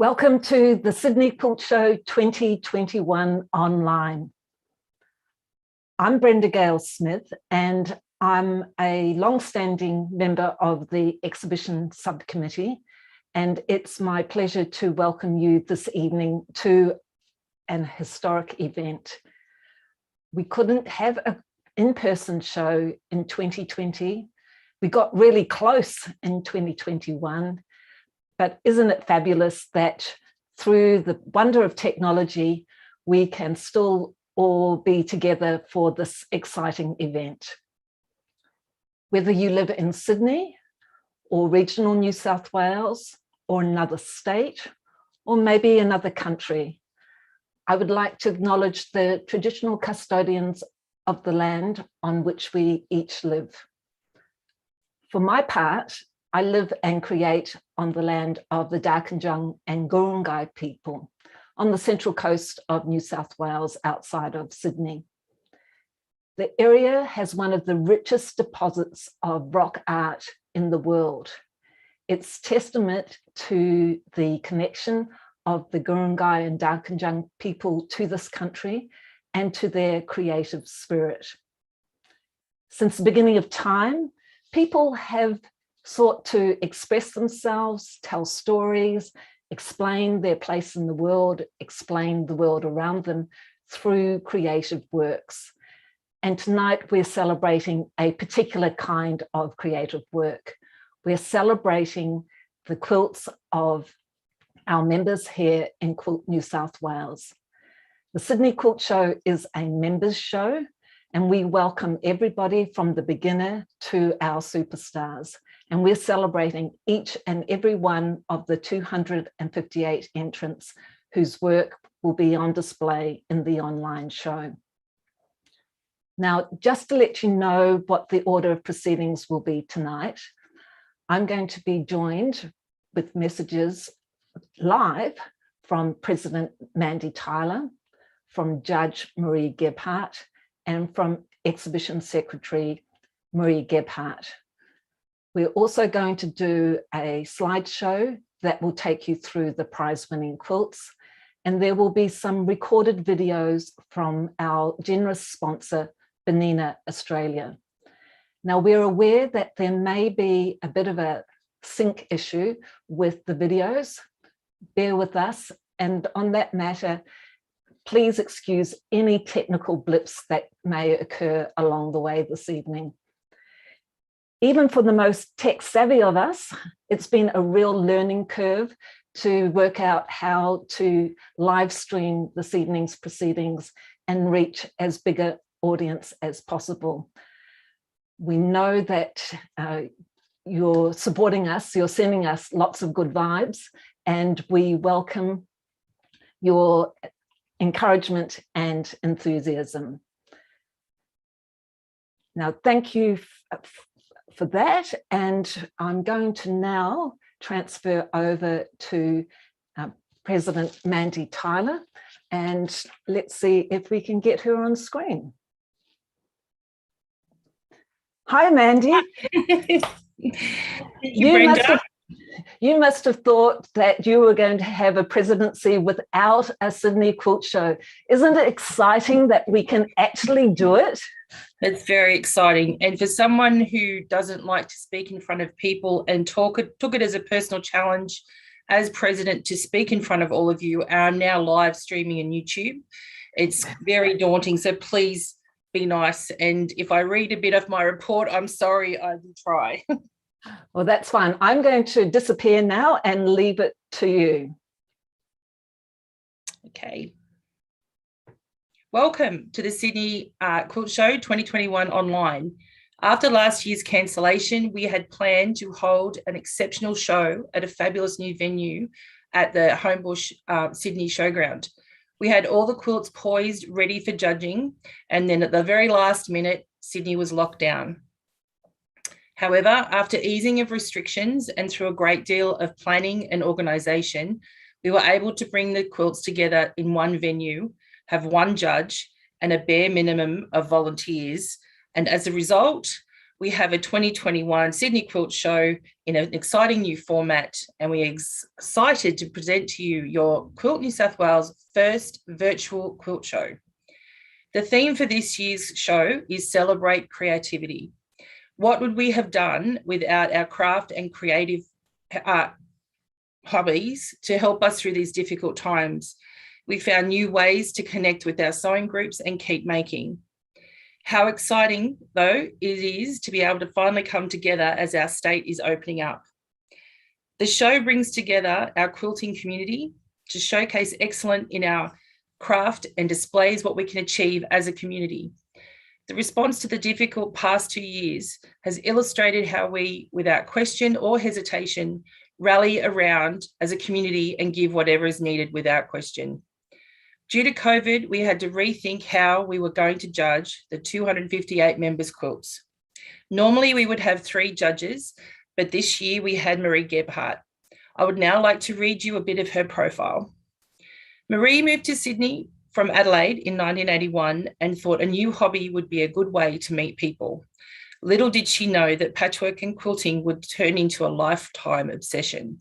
Welcome to the Sydney Quilt Show 2021 online. I'm Brenda Gael Smith and I'm a long-standing member of the exhibition subcommittee, and it's my pleasure to welcome you this evening to an historic event. We couldn't have an in-person show in 2020. We got really close in 2021. But isn't it fabulous that through the wonder of technology, we can still all be together for this exciting event? Whether you live in Sydney or regional New South Wales or another state, or maybe another country, I would like to acknowledge the traditional custodians of the land on which we each live. For my part, I live and create on the land of the Darkinjung and Gurungai people on the central coast of New South Wales outside of Sydney. The area has one of the richest deposits of rock art in the world. It's testament to the connection of the Gurungai and Darkinjung people to this country and to their creative spirit. Since the beginning of time, people have sought to express themselves, tell stories, explain their place in the world, explain the world around them through creative works. And tonight we're celebrating a particular kind of creative work. We're celebrating the quilts of our members here in Quilt New South Wales. The Sydney Quilt Show is a members show, and we welcome everybody from the beginner to our superstars. And we're celebrating each and every one of the 258 entrants whose work will be on display in the online show. Now, just to let you know what the order of proceedings will be tonight, I'm going to be joined with messages live from President Mandie Tyler, from Judge Maree Gebhardt, and from Exhibition Secretary Maree Gebhardt. We're also going to do a slideshow that will take you through the prize-winning quilts, and there will be some recorded videos from our generous sponsor, BERNINA Australia. Now, we're aware that there may be a bit of a sync issue with the videos. Bear with us, and on that matter, please excuse any technical blips that may occur along the way this evening. Even for the most tech-savvy of us, it's been a real learning curve to work out how to live stream this evening's proceedings and reach as big an audience as possible. We know that you're supporting us, you're sending us lots of good vibes, and we welcome your encouragement and enthusiasm. Now, thank you for that, and I'm going to now transfer over to President Mandie Tyler, and let's see if we can get her on screen. Hi, Mandie. You must have thought that you were going to have a presidency without a Sydney Quilt Show. Isn't it exciting that we can actually do it? It's very exciting. And for someone who doesn't like to speak in front of people and took it as a personal challenge as president to speak in front of all of you, I'm now live streaming on YouTube. It's very daunting. So please be nice. And if I read a bit of my report, I'm sorry, I will try. Well, that's fine. I'm going to disappear now and leave it to you. Okay. Welcome to the Sydney Quilt Show 2021 online. After last year's cancellation, we had planned to hold an exceptional show at a fabulous new venue at the Homebush Sydney Showground. We had all the quilts poised, ready for judging, and then at the very last minute, Sydney was locked down. However, after easing of restrictions and through a great deal of planning and organisation, we were able to bring the quilts together in one venue, have one judge and a bare minimum of volunteers. And as a result, we have a 2021 Sydney Quilt Show in an exciting new format, and we're excited to present to you your Quilt New South Wales first virtual quilt show. The theme for this year's show is Celebrate Creativity. What would we have done without our craft and creative hobbies to help us through these difficult times? We found new ways to connect with our sewing groups and keep making. How exciting, though, it is to be able to finally come together as our state is opening up. The show brings together our quilting community to showcase excellence in our craft and displays what we can achieve as a community. The response to the difficult past 2 years has illustrated how we, without question or hesitation, rally around as a community and give whatever is needed without question. Due to COVID, we had to rethink how we were going to judge the 258 members' quilts. Normally, we would have 3 judges, but this year we had Maree Gebhardt. I would now like to read you a bit of her profile. Maree moved to Sydney from Adelaide in 1981 and thought a new hobby would be a good way to meet people. Little did she know that patchwork and quilting would turn into a lifetime obsession.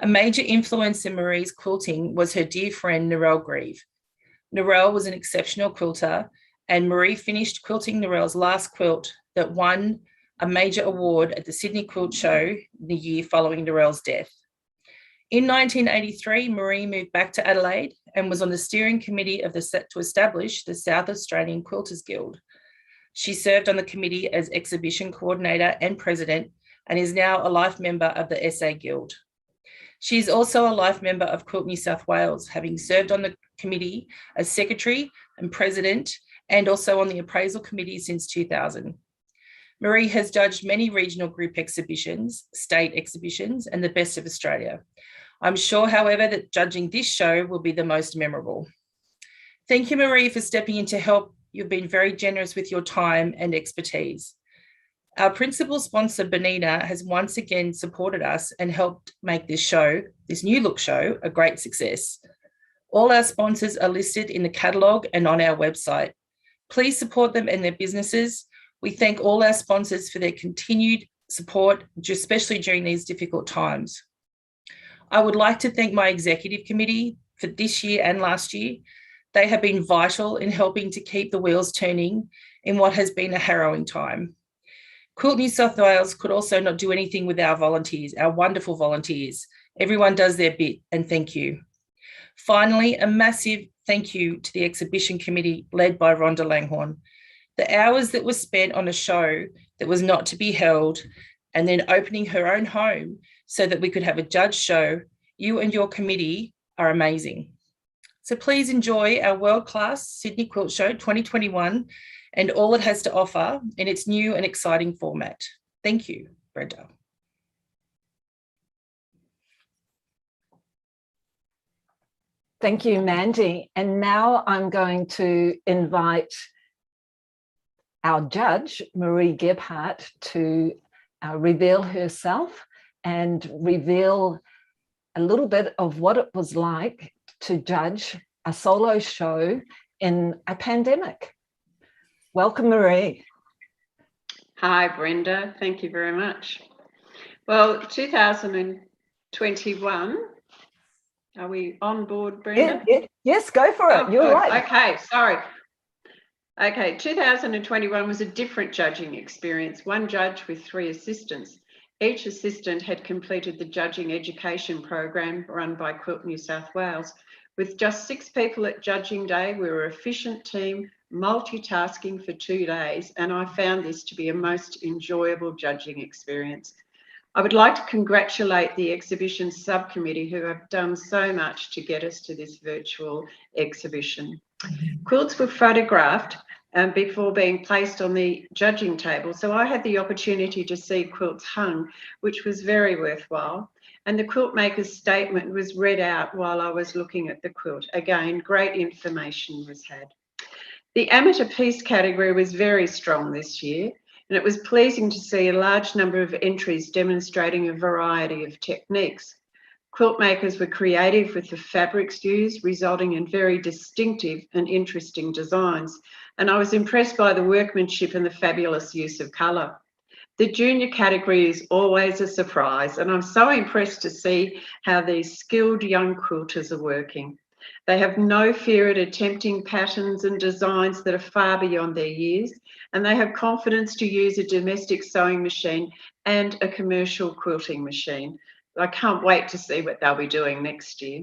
A major influence in Maree's quilting was her dear friend, Narelle Grieve. Narelle was an exceptional quilter, and Maree finished quilting Narelle's last quilt that won a major award at the Sydney Quilt Show the year following Narelle's death. In 1983, Maree moved back to Adelaide and was on the steering committee of to establish the South Australian Quilters Guild. She served on the committee as exhibition coordinator and president and is now a life member of the SA Guild. She is also a life member of Quilt New South Wales, having served on the committee as secretary and president and also on the appraisal committee since 2000. Maree has judged many regional group exhibitions, state exhibitions, and the Best of Australia. I'm sure, however, that judging this show will be the most memorable. Thank you, Maree, for stepping in to help. You've been very generous with your time and expertise. Our principal sponsor, BERNINA, has once again supported us and helped make this show, this new look show, a great success. All our sponsors are listed in the catalogue and on our website. Please support them and their businesses. We thank all our sponsors for their continued support, especially during these difficult times. I would like to thank my executive committee for this year and last year. They have been vital in helping to keep the wheels turning in what has been a harrowing time. Quilt New South Wales could also not do anything with our volunteers, our wonderful volunteers. Everyone does their bit, and thank you. Finally, a massive thank you to the exhibition committee led by Rhonda Langhorne. The hours that were spent on a show that was not to be held and then opening her own home so that we could have a judge show, you and your committee are amazing. So please enjoy our world-class Sydney Quilt Show 2021 and all it has to offer in its new and exciting format. Thank you, Brenda. Thank you, Mandie. And now I'm going to invite our judge, Maree Gebhardt, to reveal herself and reveal a little bit of what it was like to judge a solo show in a pandemic. Welcome, Maree. Hi, Brenda. Thank you very much. Well, 2021, are we on board, Brenda? Yes, go for it. You're right. Okay, sorry. Okay, 2021 was a different judging experience. One judge with 3 assistants. Each assistant had completed the judging education program run by Quilt New South Wales. With just 6 people at judging day, we were an efficient team, multitasking for 2 days, and I found this to be a most enjoyable judging experience. I would like to congratulate the exhibition subcommittee who have done so much to get us to this virtual exhibition. Quilts were photographed before being placed on the judging table, so I had the opportunity to see quilts hung, which was very worthwhile. And the quilt maker's statement was read out while I was looking at the quilt. Again, great information was had. The amateur piece category was very strong this year, and it was pleasing to see a large number of entries demonstrating a variety of techniques. Quilt makers were creative with the fabrics used, resulting in very distinctive and interesting designs. And I was impressed by the workmanship and the fabulous use of colour. The junior category is always a surprise, and I'm so impressed to see how these skilled young quilters are working. They have no fear at attempting patterns and designs that are far beyond their years, and they have confidence to use a domestic sewing machine and a commercial quilting machine. I can't wait to see what they'll be doing next year.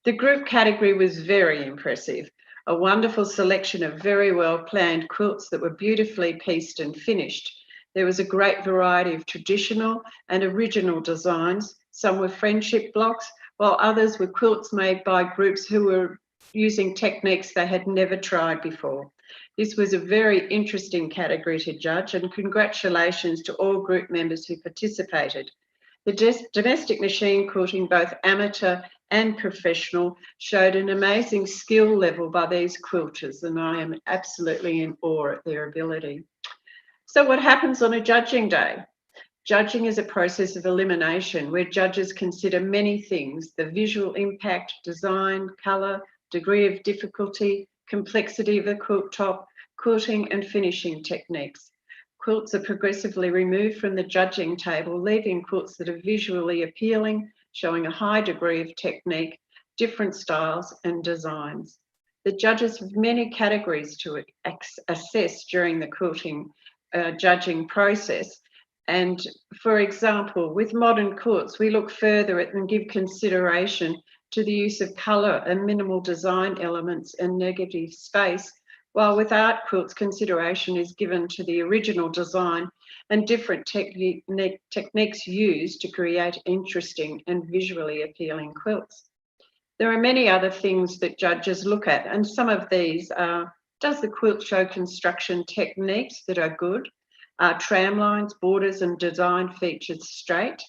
The group category was very impressive. A wonderful selection of very well planned quilts that were beautifully pieced and finished. There was a great variety of traditional and original designs. Some were friendship blocks, while others were quilts made by groups who were using techniques they had never tried before. This was a very interesting category to judge, and congratulations to all group members who participated. The domestic machine quilting, both amateur and professional, showed an amazing skill level by these quilters, and I am absolutely in awe at their ability. So what happens on a judging day? Judging is a process of elimination where judges consider many things: the visual impact, design, colour, degree of difficulty, complexity of the quilt top, quilting and finishing techniques. Quilts are progressively removed from the judging table, leaving quilts that are visually appealing, showing a high degree of technique, different styles and designs. The judges have many categories to assess during the quilting judging process. And for example, with modern quilts, we look further at and give consideration to the use of colour and minimal design elements and negative space, while with art quilts, consideration is given to the original design and different techniques used to create interesting and visually appealing quilts. There are many other things that judges look at, and some of these are: does the quilt show construction techniques that are good? Are tram lines, borders and design features straight?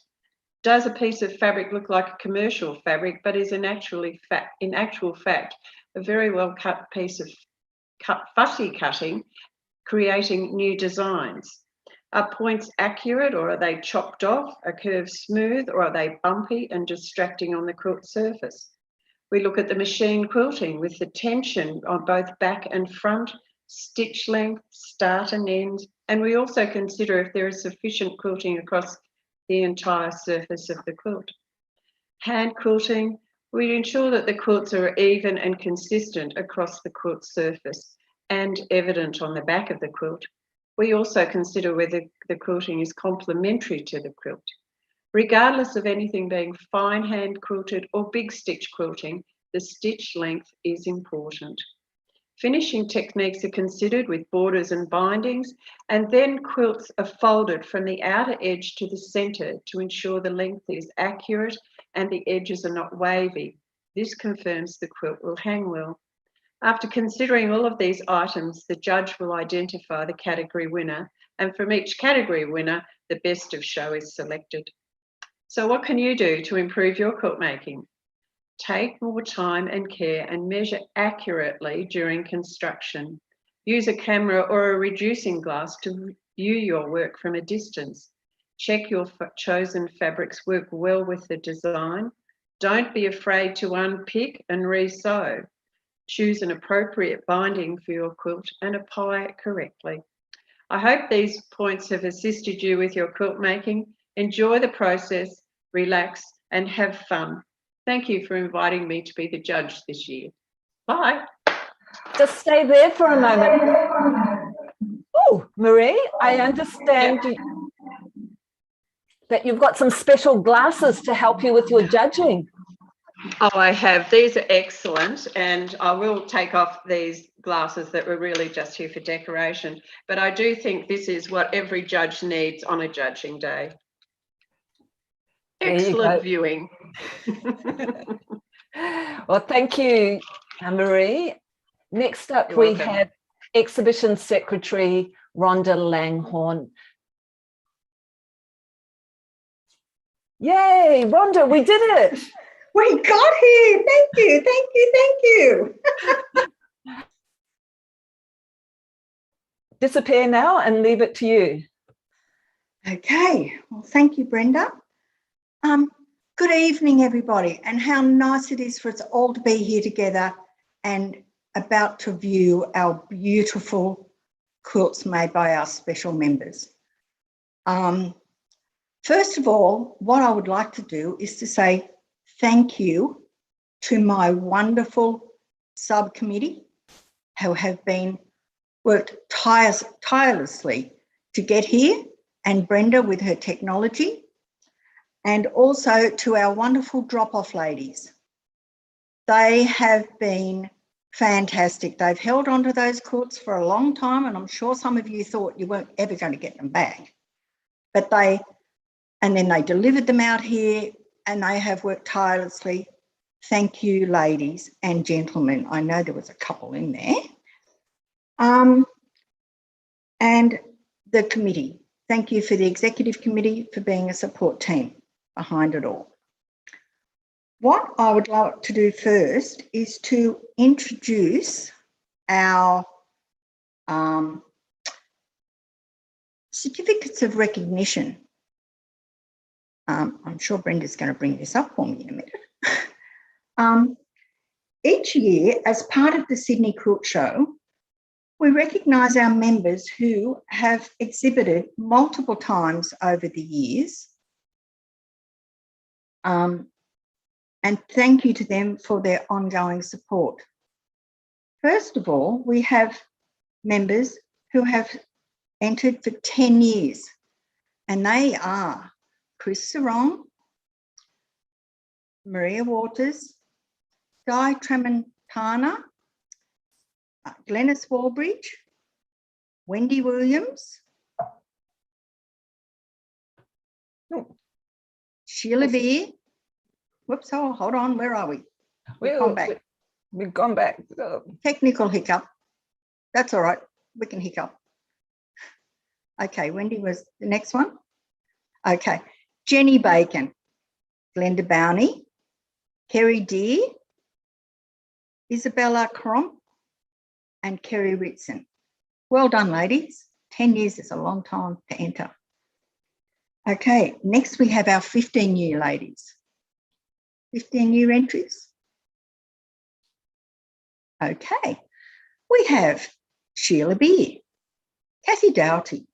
Does a piece of fabric look like a commercial fabric, but is in actual fact a very well cut piece of fussy cutting, creating new designs? Are points accurate, or are they chopped off? Are curves smooth, or are they bumpy and distracting on the quilt surface? We look at the machine quilting with the tension on both back and front, stitch length, start and end, and we also consider if there is sufficient quilting across the entire surface of the quilt. Hand quilting, we ensure that the quilts are even and consistent across the quilt surface and evident on the back of the quilt. We also consider whether the quilting is complementary to the quilt. Regardless of anything being fine hand quilted or big stitch quilting, the stitch length is important. Finishing techniques are considered with borders and bindings, and then quilts are folded from the outer edge to the centre to ensure the length is accurate and the edges are not wavy. This confirms the quilt will hang well. After considering all of these items, the judge will identify the category winner, and from each category winner, the best of show is selected. So what can you do to improve your quilt making? Take more time and care and measure accurately during construction. Use a camera or a reducing glass to view your work from a distance. Check your chosen fabrics work well with the design. Don't be afraid to unpick and re-sew. Choose an appropriate binding for your quilt and apply it correctly. I hope these points have assisted you with your quilt making. Enjoy the process, relax and have fun. Thank you for inviting me to be the judge this year. Bye. Just stay there for a moment. Oh, Maree, I understand that you've got some special glasses to help you with your judging. Oh, I have. These are excellent, and I will take off these glasses that were really just here for decoration. But I do think this is what every judge needs on a judging day. Excellent viewing. Well, thank you, Maree. Next up, we have Exhibition Secretary Rhonda Langhorne. Yay, Rhonda, we did it. We got here. Thank you, thank you, thank you. Disappear now and leave it to you. Okay, well, thank you, Brenda. Good evening, everybody, and how nice it is for us all to be here together and about to view our beautiful quilts made by our special members. First of all, what I would like to do is to say thank you to my wonderful subcommittee who have worked tirelessly to get here, and Brenda with her technology, and also to our wonderful drop-off ladies. They have been fantastic. They've held onto those quilts for a long time, and I'm sure some of you thought you weren't ever going to get them back. But then they delivered them out here, and they have worked tirelessly. Thank you, ladies and gentlemen. I know there was a couple in there. And the committee. Thank you for the executive committee for being a support team behind it all. What I would like to do first is to introduce our certificates of recognition. I'm sure Brenda's going to bring this up for me in a minute. Each year, as part of the Sydney Quilt Show, we recognise our members who have exhibited multiple times over the years. And thank you to them for their ongoing support. First of all, we have members who have entered for 10 years, and they are Chris Sarong, Maria Waters, Guy Tramontana, Glenys Walbridge, Wendy Williams, Sheila Beer. Whoops, oh, hold on, where are we? We've gone back. We've gone back. Technical hiccup. That's all right, we can hiccup. Okay, Wendy was the next one. Okay, Jenny Bacon, Glenda Bowney, Kerry Deere, Isabella Cromp, and Kerry Ritson. Well done, ladies. 10 years is a long time to enter. Okay, next we have our 15-year ladies. 15-year entries. Okay, we have Sheila Beer, Kathy Doughty,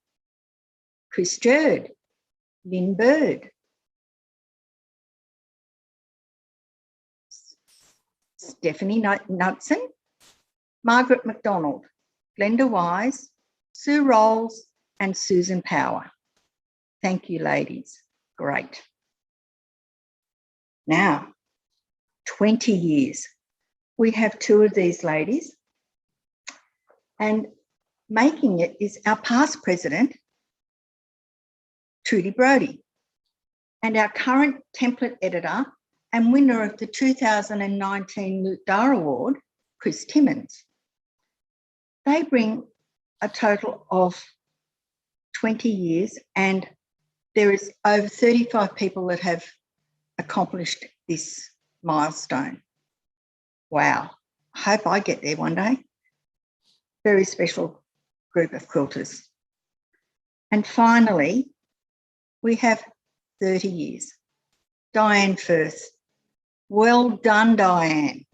Chris Jerd, Lynn Bird, Stephanie Knudsen, Margaret McDonald, Glenda Wise, Sue Rolls, and Susan Power. Thank you, ladies. Great. Now, 20 years. We have two of these ladies, and making it is our past president, Trudy Brody, and our current template editor and winner of the 2019 Luke Dar Award, Chris Timmins. They bring a total of 20 years, and there is over 35 people that have accomplished this milestone. Wow, I hope I get there one day. Very special group of quilters. And finally, we have 30 years. Diane Firth. Well done, Diane.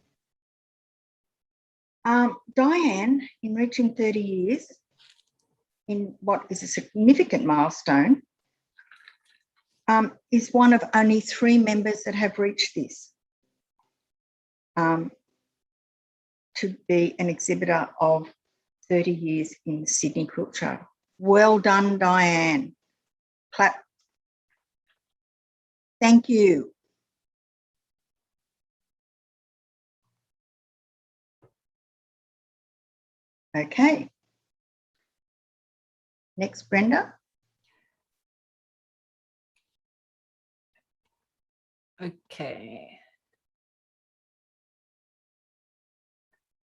Diane, in reaching 30 years, in what is a significant milestone, is one of only 3 members that have reached this, to be an exhibitor of 30 years in the Sydney Quilt Show. Well done, Diane. Clap. Thank you. Okay. Next, Brenda. Okay.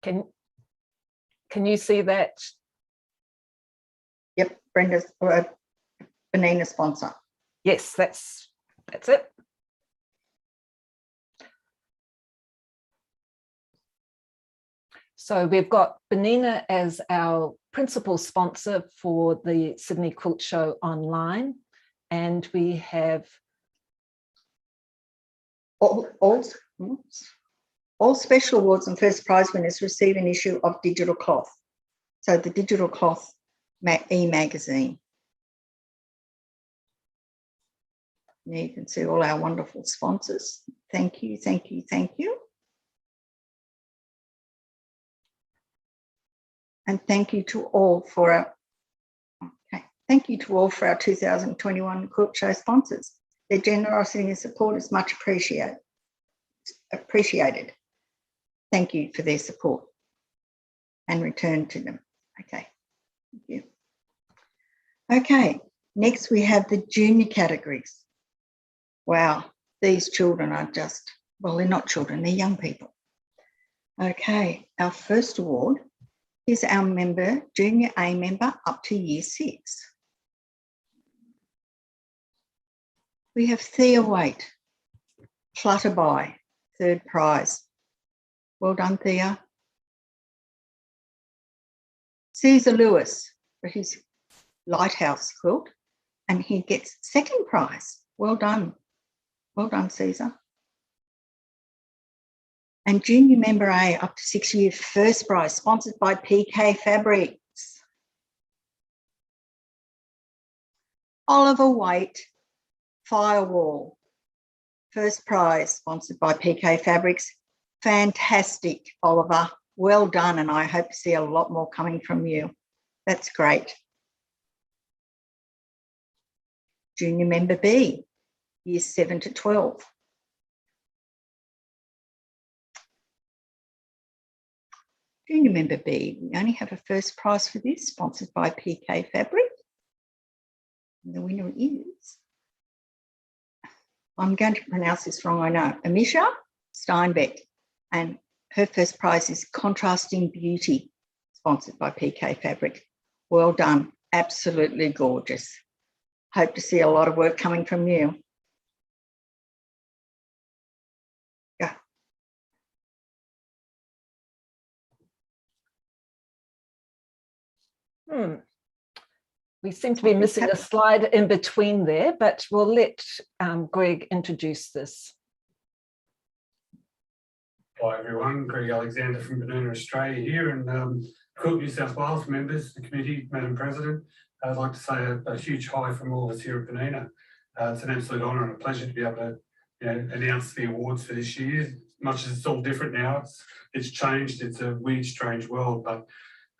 Can you see that? Yep, Brenda's BERNINA sponsor. Yes, that's it. So we've got BERNINA as our principal sponsor for the Sydney Quilt Show online, and we have all special awards and first prize winners receive an issue of Digital Cloth. So the Digital Cloth e-magazine. There you can see all our wonderful sponsors. Thank you, thank you, thank you. And thank you to all for our, thank you to all for our 2021 Quilt Show sponsors. Their generosity and support is much appreciated. Thank you for their support and return to them. Okay, thank you. Okay, next we have the junior categories. Wow, these children are just, well, they're not children, they're young people. Okay, our first award is our member, Junior A member up to Year 6. We have Thea Waite, Flutterby, 3rd prize. Well done, Thea. Caesar Lewis for his Lighthouse quilt, and he gets 2nd prize. Well done. Well done, Caesar. And junior member A up to 6 years, 1st prize, sponsored by PK Fabrics. Oliver Waite, Firewall, 1st prize, sponsored by PK Fabrics. Fantastic, Oliver. Well done, and I hope to see a lot more coming from you. That's great. Junior member B, years 7 to 12. Junior member B, we only have a 1st prize for this, sponsored by PK Fabric. And the winner is, I'm going to pronounce this wrong, I know, Amisha Steinbeck. And her 1st prize is Contrasting Beauty, sponsored by PK Fabric. Well done, absolutely gorgeous. Hope to see a lot of work coming from you. Yeah. We seem to be missing a slide in between there, but we'll let Greg introduce this. Hi everyone, Greg Alexander from BERNINA Australia here, and Quilt New South Wales members, the committee, Madam President. I'd like to say a huge hi from all of us here at BERNINA. It's an absolute honour and a pleasure to be able to announce the awards for this year. As much as it's all different now, it's changed, it's a weird, strange world, but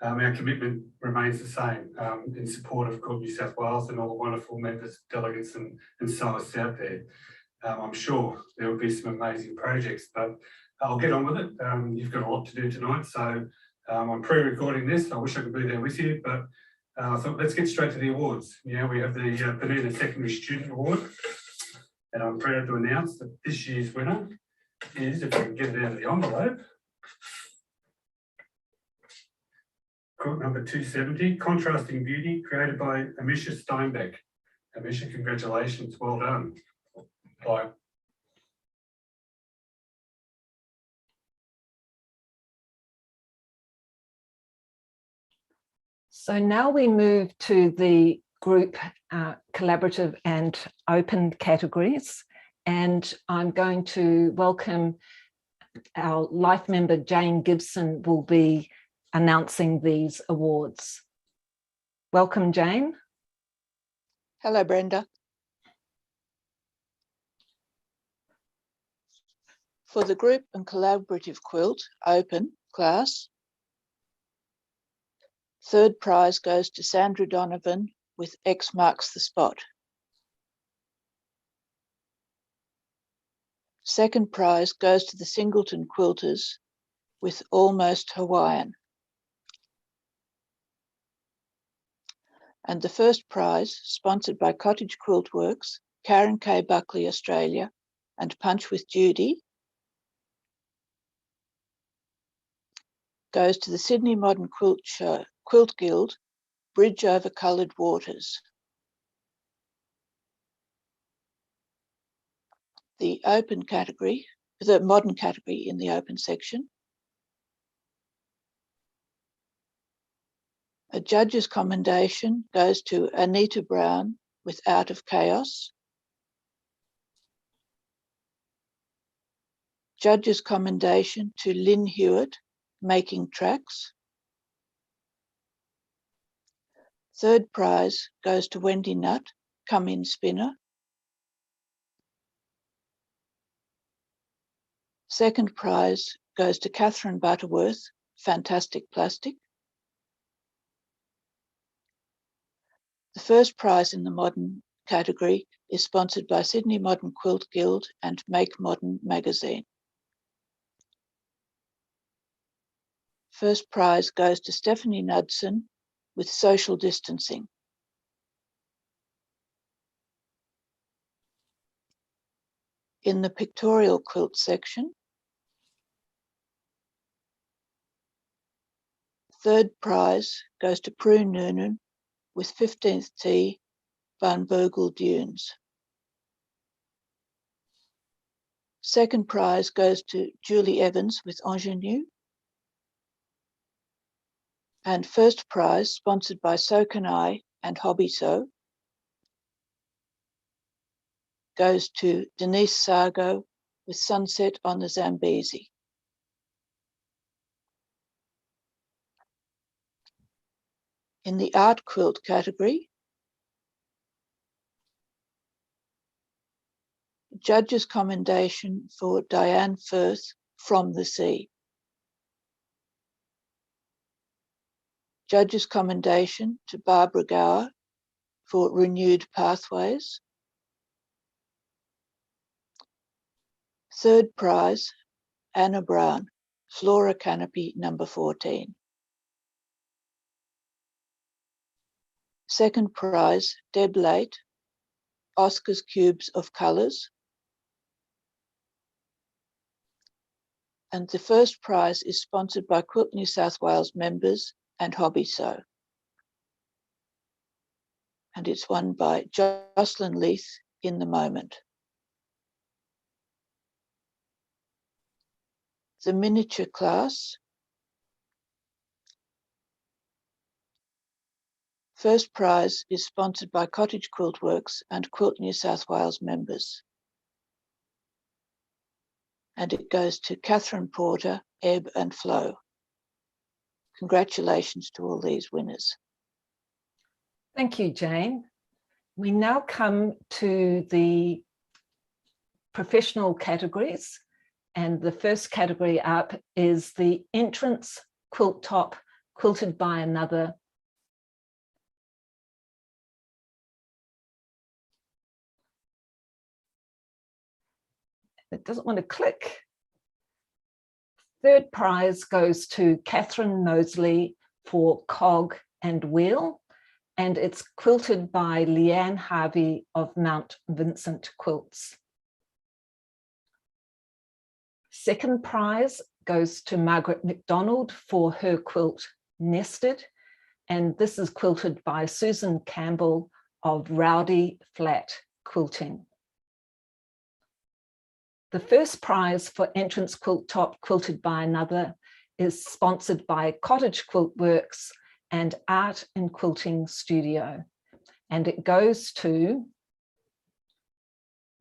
our commitment remains the same in support of Quilt New South Wales and all the wonderful members, delegates and sewists out there. I'm sure there will be some amazing projects, but I'll get on with it. You've got a lot to do tonight, so I'm pre-recording this. I wish I could be there with you, but I thought let's get straight to the awards. We have the BERNINA Secondary Student Award, and I'm proud to announce that this year's winner is, if I can get it out of the envelope, quilt number 270, Contrasting Beauty, created by Amisha Steinbeck. Amisha, congratulations, well done. Bye. So now we move to the group collaborative and open categories, and I'm going to welcome our life member Jane Gibson will be announcing these awards. Welcome, Jane. Hello, Brenda. For the group and collaborative quilt open class, 3rd prize goes to Sandra Donovan with X marks the spot. 2nd prize goes to the Singleton Quilters with Almost Hawaiian. And the 1st prize, sponsored by Cottage Quilt Works, Karen K. Buckley, Australia, and Punch with Judy, goes to the Sydney Modern Quilt Show, Quilt Guild, Bridge Over Coloured Waters. The open category, the modern category in the open section. A judge's commendation goes to Anita Brown with Out of Chaos. Judge's commendation to Lynn Hewitt, Making Tracks. 3rd prize goes to Wendy Nutt, Come In Spinner. Second prize goes to Catherine Butterworth, Fantastic Plastic. The first prize in the modern category is sponsored by Sydney Modern Quilt Guild and Make Modern magazine. First prize goes to Stephanie Knudsen with Social Distancing. In the Pictorial quilt section, third prize goes to Prue Noonan with 15th Tee Van Bogle Dunes. Second prize goes to Julie Evans with Ingenue. And first prize, sponsored by So Can I and Hobby Sew, goes to Denise Sargo with Sunset on the Zambezi. In the art quilt category, judges' commendation for Diane Firth, From the Sea. Judges' commendation to Barbara Gower for Renewed Pathways. Third prize, Anna Brown, Flora Canopy number 14. Second prize, Deb Late, Oscar's Cubes of Colours. And the first prize is sponsored by Quilt New South Wales members and Hobby Sew. And it's won by Jocelyn Leith in the Moment. The miniature class. First prize is sponsored by Cottage Quilt Works and Quilt New South Wales members. And it goes to Catherine Porter, Ebb and Flow. Congratulations to all these winners. Thank you, Jane. We now come to the professional categories. And the first category up is the Entrant quilt top quilted by another. It doesn't want to click. Third prize goes to Catherine Mosley for Cog and Wheel, and it's quilted by Leanne Harvey of Mount Vincent Quilts. Second prize goes to Margaret McDonald for her quilt Nested, and this is quilted by Susan Campbell of Rowdy Flat Quilting. The first prize for Entrance quilt top quilted by another is sponsored by Cottage Quilt Works and Art and Quilting Studio, and it goes to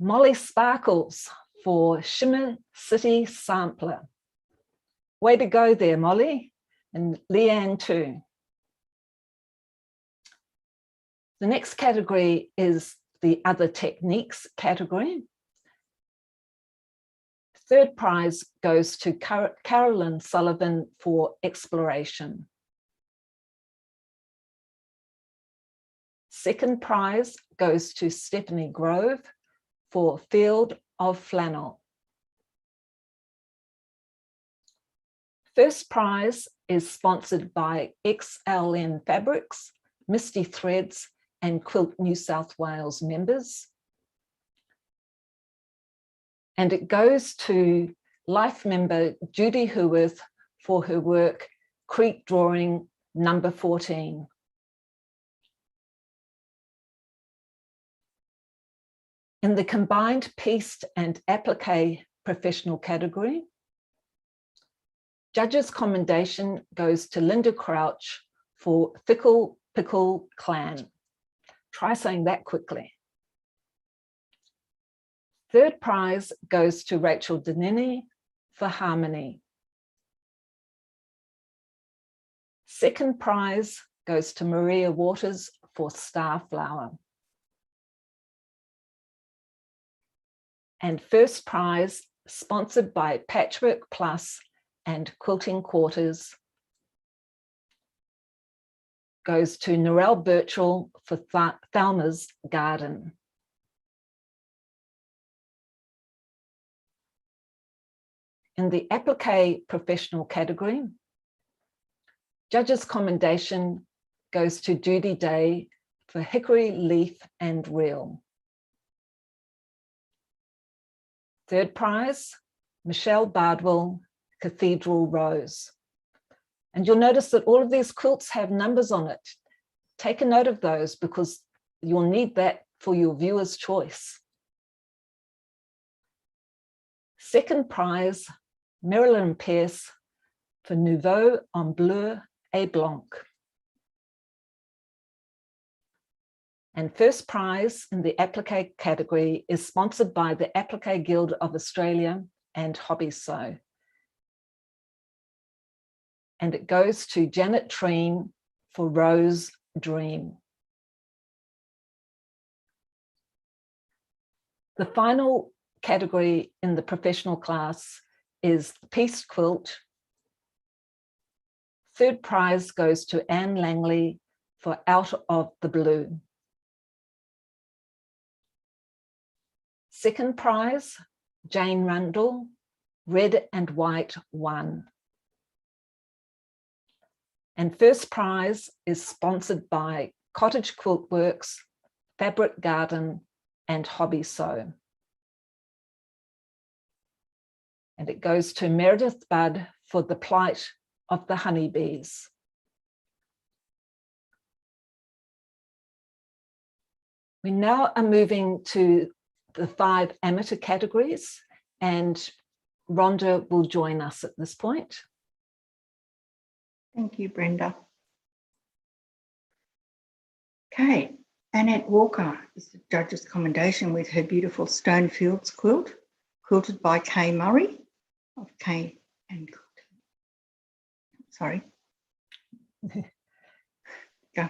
Molly Sparkles for Shimmer City Sampler. Way to go there, Molly, and Leanne too. The next category is the Other Techniques category. Third prize goes to Carolyn Sullivan for Exploration. Second prize goes to Stephanie Grove for Field of Flannel. First prize is sponsored by XLN Fabrics, Misty Threads, and Quilt New South Wales members. And it goes to Life member Judy Huworth for her work Creek Drawing number 14. In the combined pieced and applique professional category, judges' commendation goes to Linda Crouch for Fickle Pickle Clan. Try saying that quickly. Third prize goes to Rachel Denini for Harmony. Second prize goes to Maria Waters for Starflower. And first prize, sponsored by Patchwork Plus and Quilting Quarters, goes to Narelle Birchall for Thelma's Garden. In the Applique Professional category, Judges' Commendation goes to Judy Day for Hickory Leaf and Reel. Third prize, Michelle Bardwell, Cathedral Rose. And you'll notice that all of these quilts have numbers on it. Take a note of those because you'll need that for your viewer's choice. Second prize, Marilyn Pierce for Nouveau en Bleu et Blanc. And first prize in the Applique category is sponsored by the Applique Guild of Australia and Hobby Sew. And it goes to Janet Treen for Rose Dream. The final category in the professional class is the Piece Quilt. Third prize goes to Anne Langley for Out of the Blue. Second prize, Jane Rundle, Red and White 1. And first prize is sponsored by Cottage Quilt Works, Fabric Garden, and Hobby Sew. And it goes to Meredith Budd for The Plight of the Honeybees. We now are moving to the 5 amateur categories, and Rhonda will join us at this point. Thank you, Brenda. Okay, Annette Walker is the Judge's Commendation with her beautiful Stone Fields quilt, quilted by Kay Maree of Kay and sorry. Go.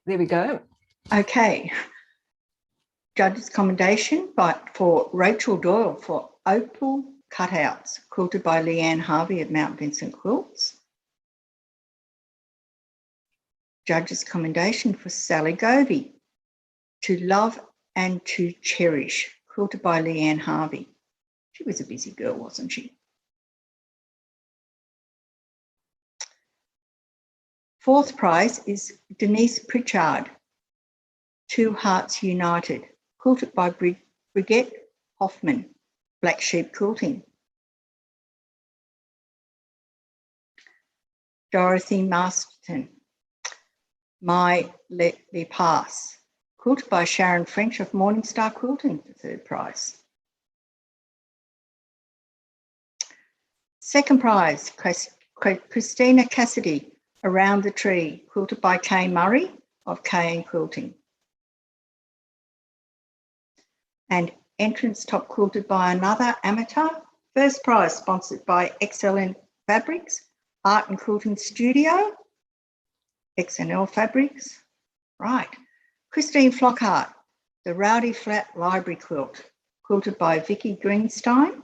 There we go. Okay. Judge's Commendation for Rachel Doyle for Opal Cutouts, quilted by Leanne Harvey of Mount Vincent Quilts. Judge's Commendation for Sally Govey, To Love and to Cherish, quilted by Leanne Harvey. She was a busy girl, wasn't she? Fourth prize is Denise Pritchard, Two Hearts United, quilted by Brigitte Hoffman, Black Sheep Quilting. Dorothy Masterton, My Let Me Pass, quilted by Sharon French of Morningstar Quilting for third prize. Second prize, Christina Cassidy, Around the Tree, quilted by Kay Murray of Kay and Quilting. And Entrance top quilted by another amateur. First prize sponsored by Excellent Fabrics, Art and Quilting Studio, XNL Fabrics. Right. Christine Flockhart, the Rowdy Flat Library Quilt, quilted by Vicky Greenstein,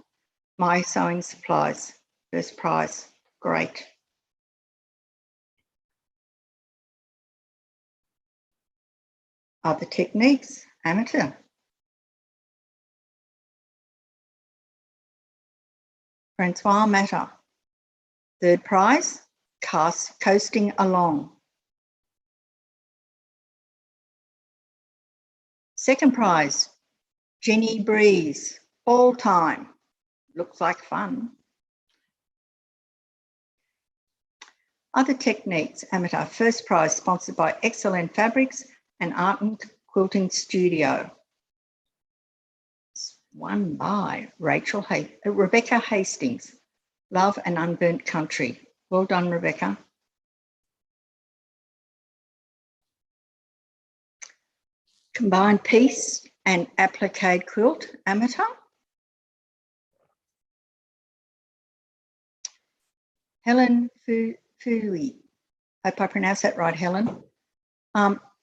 My Sewing Supplies. First prize. Great. Other techniques, amateur. Francois Matter. Third prize, Coasting Along. Second prize, Jenny Breeze, All Time. Looks like fun. Other techniques, amateur. First prize sponsored by Excellent Fabrics and Art and Quilting Studio. Won by Rebecca Hastings, Love and Unburnt Country. Well done, Rebecca. Combined Piece and Applique Quilt, amateur. Helen Fui, hope I pronounced that right, Helen.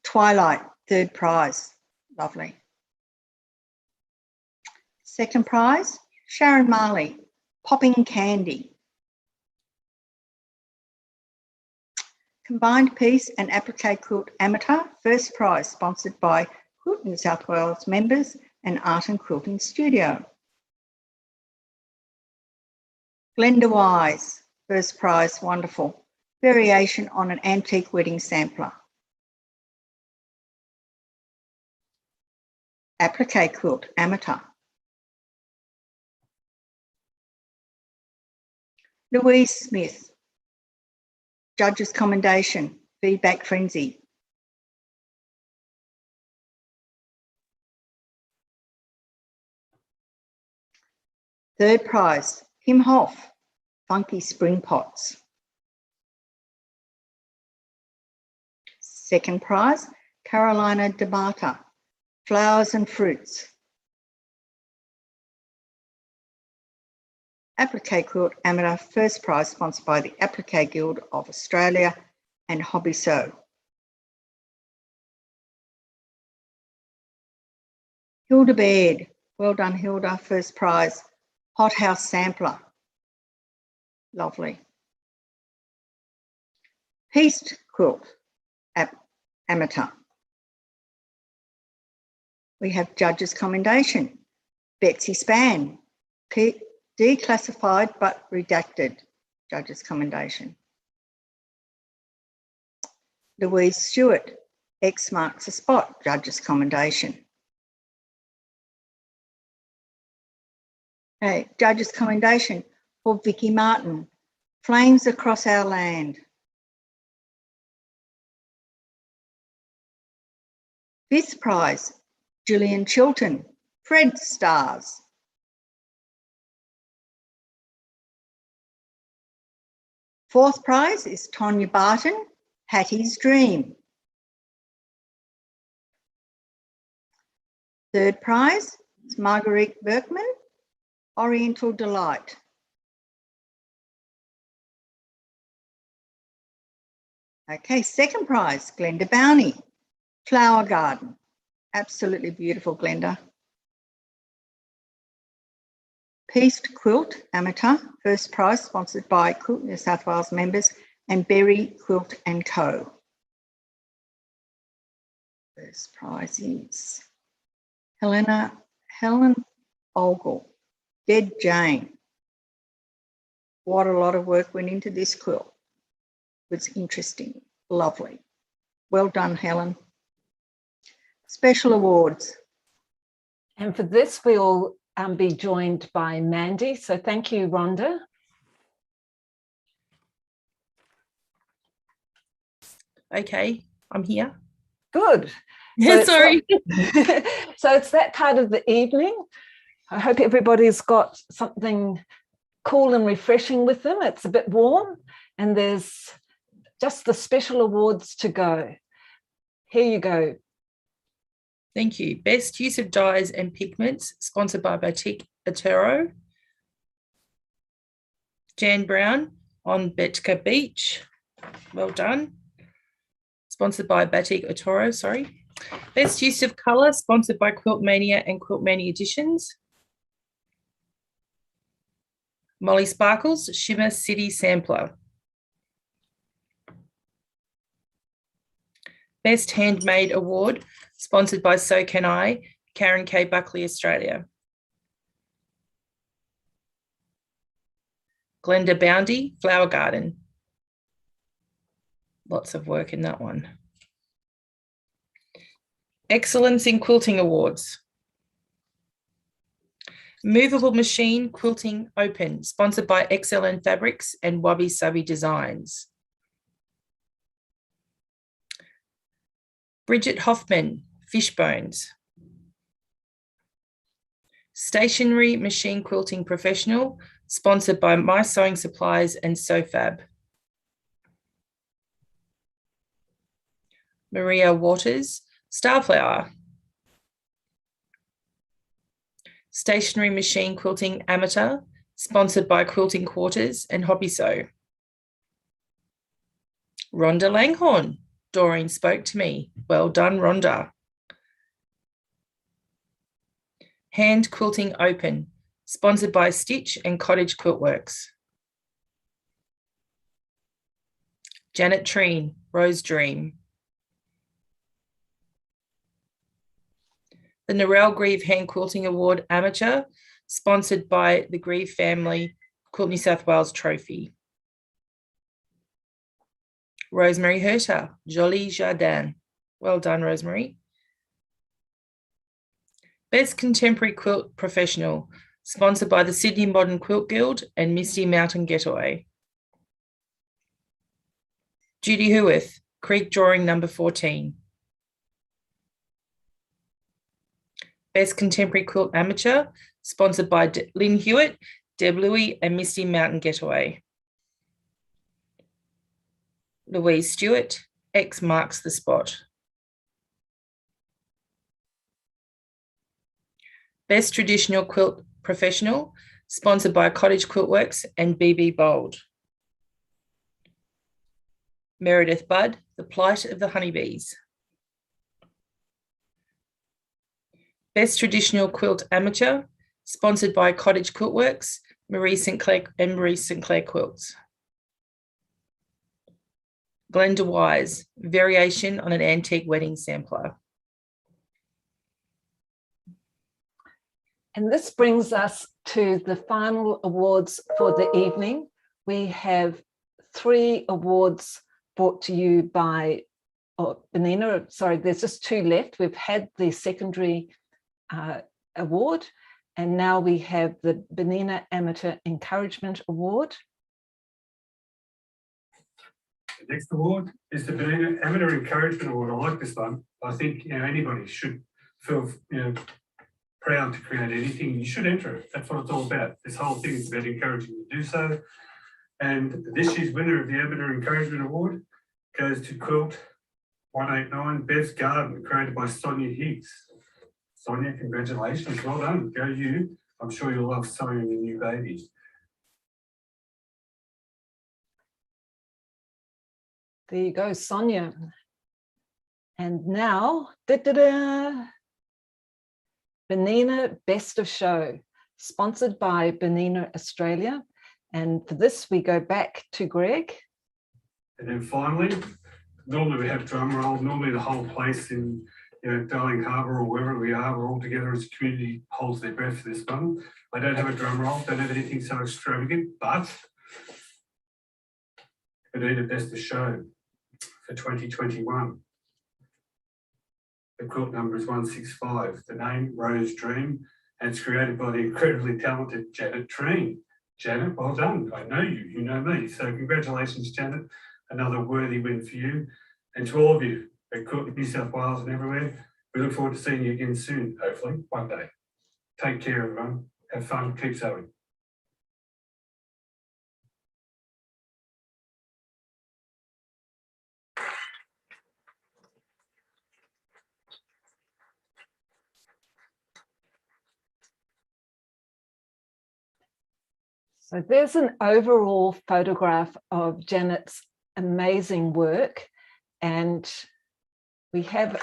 Twilight, third prize, lovely. Second prize, Sharon Marley, Popping Candy. Combined Piece and Applique Quilt Amateur, first prize, sponsored by Quilt New South Wales members and Art and Quilting Studio. Glenda Wise, first prize, wonderful. Variation on an antique wedding sampler. Applique Quilt Amateur. Louise Smith, Judge's Commendation, Feedback Frenzy. Third prize, Kim Hoff, Funky Spring Pots. Second prize, Carolina DeMata, Flowers and Fruits. Applique Quilt Amateur, first prize, sponsored by the Applique Guild of Australia and Hobby Sew. Hilda Baird, well done Hilda, first prize, Hothouse Sampler. Lovely. Pieced Quilt Amateur. We have Judge's Commendation, Betsy Spann, declassified but redacted, Judge's Commendation. Louise Stewart, X marks the spot, Judge's Commendation. Okay, Judge's Commendation for Vicky Martin, Flames Across Our Land. Fifth prize, Gillian Chilton, Fred Stars. Fourth prize is Tonya Barton, Hattie's Dream. Third prize is Marguerite Berkman, Oriental Delight. Okay, second prize, Glenda Bowney, Flower Garden. Absolutely beautiful, Glenda. Pieced Quilt Amateur, first prize, sponsored by Quilt New South Wales members and Berry Quilt & Co. First prize is Helen Ogle, Dead Jane. What a lot of work went into this quilt. It was interesting, lovely. Well done, Helen. Special awards. And for this, we'll be joined by Mandie. So thank you, Rhonda. Okay, I'm here. Good. Yeah, sorry. So it's that part of the evening. I hope everybody's got something cool and refreshing with them. It's a bit warm and there's just the special awards to go. Here you go. Thank you. Best use of dyes and pigments, sponsored by Pictorial. Jan Brown on Betka Beach. Well done. Sponsored by Batik Otoro, sorry. Best use of colour, sponsored by Quilt Mania and Quilt Mania Editions. Molly Sparkles, Shimmer City Sampler. Best Handmade Award, sponsored by So Can I, Karen K. Buckley, Australia. Glenda Boundy, Flower Garden. Lots of work in that one. Excellence in Quilting Awards. Movable Machine Quilting Open, sponsored by XLN Fabrics and Wabi Sabi Designs. Bridget Hoffman, Fishbones. Stationary Machine Quilting Professional, sponsored by My Sewing Supplies and SewFab. Maria Waters, Starflower. Stationary Machine Quilting Amateur, sponsored by Quilting Quarters and Hobby Sew. Rhonda Langhorn, Doreen Spoke to Me. Well done, Rhonda. Hand Quilting Open, sponsored by Stitch and Cottage Quilt Works. Janet Treen, Rose Dream. The Narelle Grieve Hand Quilting Award Amateur, sponsored by the Grieve family, Quilt New South Wales Trophy. Rosemary Herter, Jolie Jardin. Well done, Rosemary. Best Contemporary Quilt Professional, sponsored by the Sydney Modern Quilt Guild and Misty Mountain Getaway. Judy Hewith, Creek Drawing number 14. Best Contemporary Quilt Amateur, sponsored by Lynn Hewitt, Deb Louie and Misty Mountain Getaway. Louise Stewart, X Marks the Spot. Best Traditional Quilt Professional, sponsored by Cottage Quilt Works and BB Bold. Meredith Budd, The Plight of the Honeybees. Best Traditional Quilt Amateur, sponsored by Cottage Quilt Works, Maree St Clair Quilts. Glenda Wise, Variation on an Antique Wedding Sampler. And this brings us to the final awards for the evening. We have 3 awards brought to you by BERNINA. Sorry, there's just 2 left. We've had the secondary award, and now we have the BERNINA Amateur Encouragement Award. The next award is the BERNINA Amateur Encouragement Award. I like this one. I think anybody should feel proud to create anything. You should enter it. That's what it's all about. This whole thing is about encouraging you to do so. And this year's winner of the Amateur Encouragement Award goes to Quilt 189 Bev's Garden, created by Sonia Higgs. Sonia, congratulations. Well done. Go you. I'm sure you'll love sewing your new baby. There you go, Sonia. And now, BERNINA Best of Show, sponsored by BERNINA Australia. And for this, we go back to Greg. And then finally, normally we have drum roll. Normally the whole place in Darling Harbour or wherever we are, we're all together as a community, holds their breath for this one. I don't have a drum roll, don't have anything so extravagant, but BERNINA Best of Show for 2021. The quilt number is 165. The name Rose Dream, and it's created by the incredibly talented Janet Treen. Janet, well done. I know you, you know me. So congratulations, Janet. Another worthy win for you. And to all of you at Quilt New South Wales and everywhere, we look forward to seeing you again soon, hopefully, one day. Take care, everyone. Have fun. Keep sewing. So there's an overall photograph of Janet's amazing work, and we have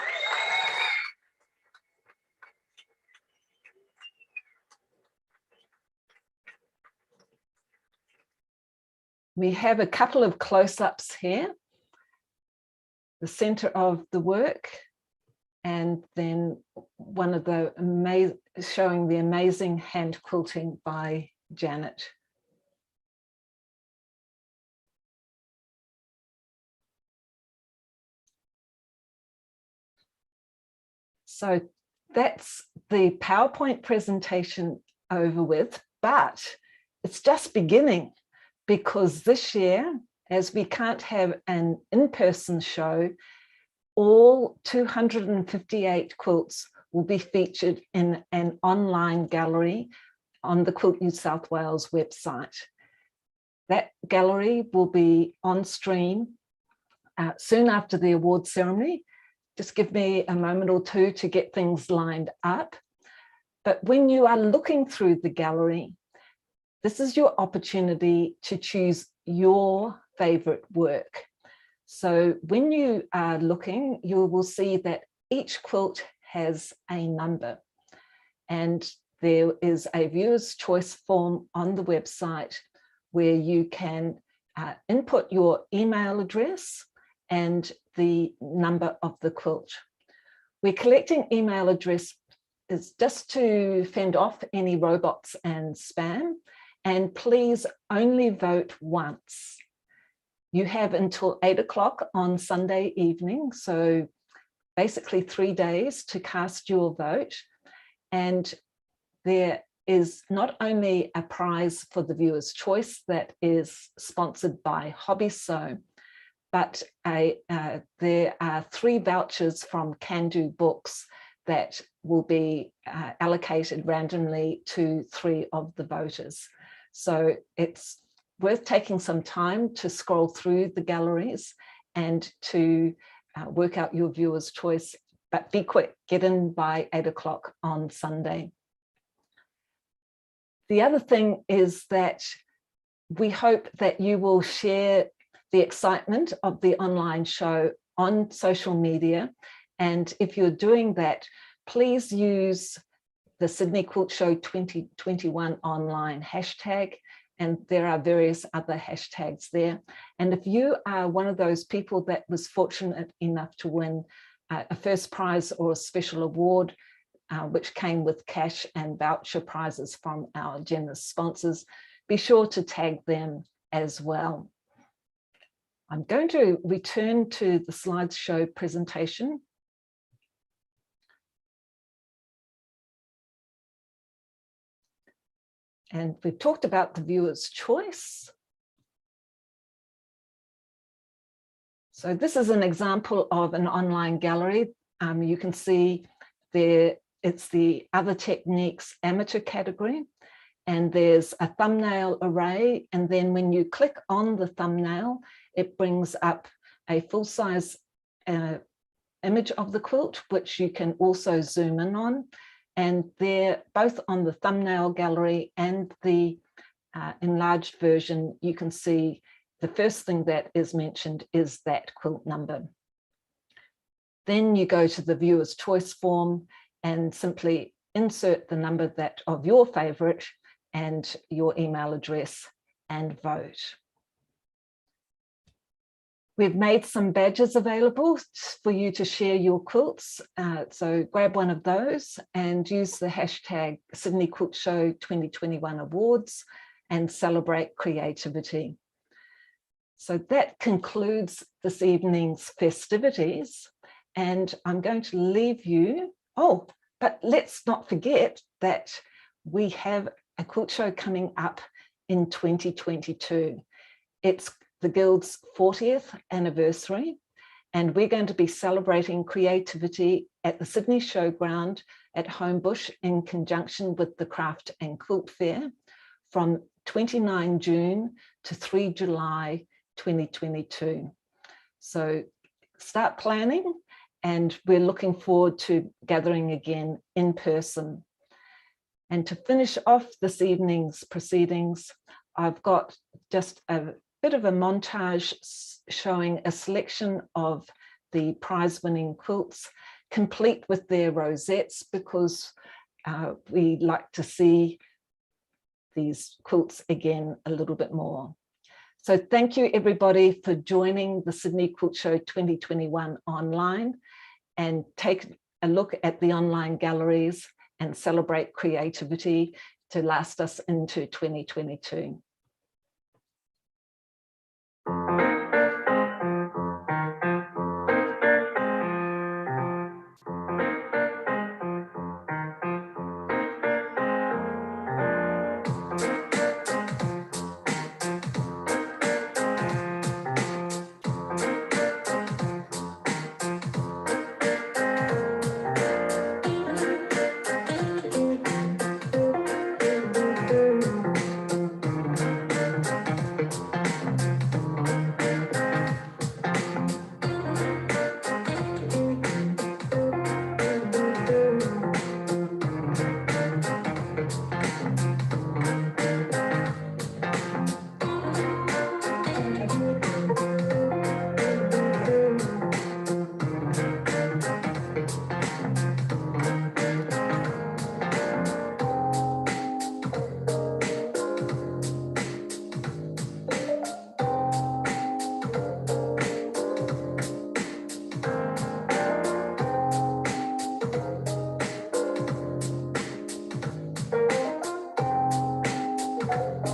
a couple of close-ups here, the center of the work, and then one of the showing the amazing hand quilting by Janet. So that's the PowerPoint presentation over with, but it's just beginning, because this year, as we can't have an in-person show, all 258 quilts will be featured in an online gallery on the Quilt New South Wales website. That gallery will be on stream soon after the award ceremony. Just give me a moment or two to get things lined up. But when you are looking through the gallery, this is your opportunity to choose your favorite work. So when you are looking, you will see that each quilt has a number, and there is a viewer's choice form on the website where you can input your email address and the number of the quilt. We're collecting email address is just to fend off any robots and spam, and please only vote once. You have until 8 o'clock on Sunday evening, so basically 3 days to cast your vote. And there is not only a prize for the viewer's choice that is sponsored by Hobby Sew, but there are 3 vouchers from Can Do Books that will be allocated randomly to 3 of the voters. So it's worth taking some time to scroll through the galleries and to work out your viewer's choice, but be quick, get in by 8 o'clock on Sunday. The other thing is that we hope that you will share the excitement of the online show on social media. And if you're doing that, please use the Sydney Quilt Show 2021 online hashtag, and there are various other hashtags there. And if you are one of those people that was fortunate enough to win a first prize or a special award, which came with cash and voucher prizes from our generous sponsors, be sure to tag them as well. I'm going to return to the slideshow presentation. And we've talked about the viewer's choice. So this is an example of an online gallery. You can see there it's the other techniques amateur category, and there's a thumbnail array. And then when you click on the thumbnail, it brings up a full-size image of the quilt, which you can also zoom in on. And they're both on the thumbnail gallery and the enlarged version. You can see the first thing that is mentioned is that quilt number. Then you go to the viewer's choice form and simply insert the number that of your favorite and your email address and vote. We've made some badges available for you to share your quilts. So grab one of those and use the hashtag Sydney Quilt Show 2021 Awards and celebrate creativity. So that concludes this evening's festivities. And I'm going to leave you. Oh, but let's not forget that we have a quilt show coming up in 2022. It's the Guild's 40th anniversary, and we're going to be celebrating creativity at the Sydney Showground at Homebush in conjunction with the Craft and Quilt Fair from 29 June to 3 July 2022. So start planning, and we're looking forward to gathering again in person. And to finish off this evening's proceedings, I've got just a bit of a montage showing a selection of the prize-winning quilts, complete with their rosettes, because we like to see these quilts again a little bit more. So thank you everybody for joining the Sydney Quilt Show 2021 online, and take a look at the online galleries and celebrate creativity to last us into 2022. you.